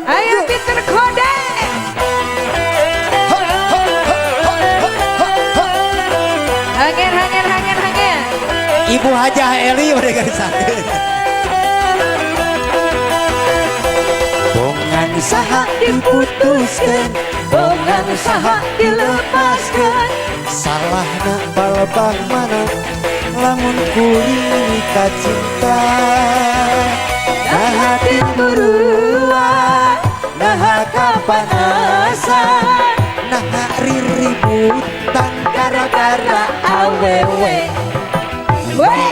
Ayo pinter kode. Hangen. Ibu Hajah Eli udah garis sakit. Bongan saha diputuskan, bongan saha dilepaskan. Salahna balebah mana, lamun kuring ka cinta. Nah timburuan, nah kapanasan, nah riributan gara-gara awewe. Weh.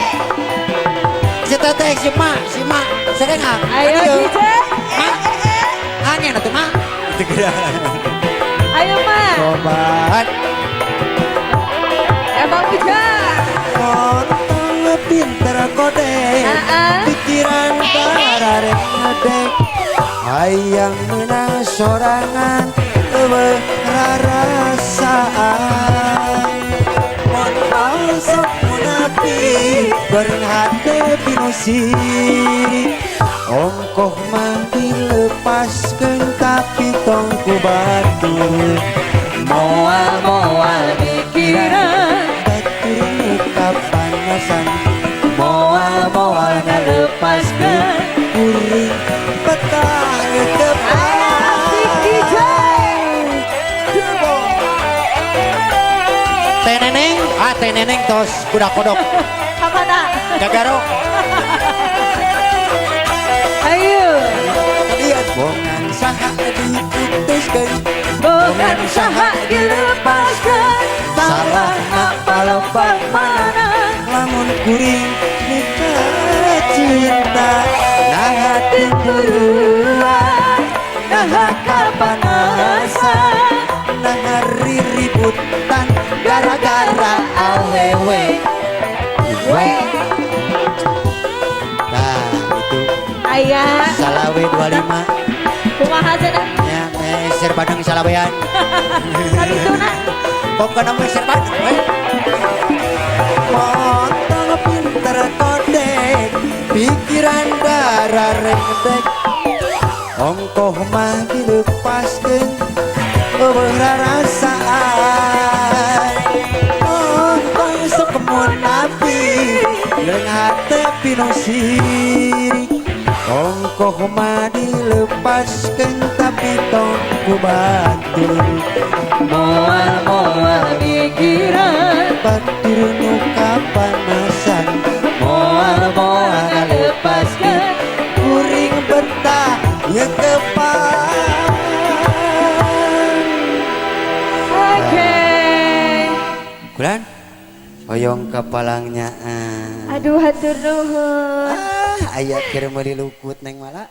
Cita teh si mak, sering ah. Ayo DJ. Angin atuh mak. Ayo mak. Sobat. Emang Ujar. Montong pinter kode, pikiran bararek ngedek. Hayang menang sorangan, rarasaan. Montong sok munafik, bareng hati pinosiri. Ongkoh mah dilepaskan tapi tongku batur. Moal pikiran, batur kapanasan. Moal ngalepaskan, kuring petah depan. DJ. Teh neneng tos kuda kodok. Apa nak? Jagaro. Ayo. Lihat bongan saha diputuskan, Bongan saha dilepaskan. salah apa lepas mana, lamun kuring nikah cinta. Nah hati buruan, nah kapanasan, nah riributan gara-gara awewe. Nah itu Ayah. Salawe 25 Kumaha cenah? ya meser Bandung Salawean. Sabituna. Pokoknya meser Bandung we. Potong pinter kodek, pikiran darah rendek. Ongkoh mah dilepaskan, berrasaan. Ongkoh sok munafik, jeung hate pinosiri. Ongkoh mah dilepaskan tapi tongku batur. Moal pikiran, batur nu kapanasan. Moal ngalepaskan, kuring betah yang kepan. Oke. Kulan, oyong kapalangnya. Aduh hatur nuhun. Ayat kira meuli lukut neng malah.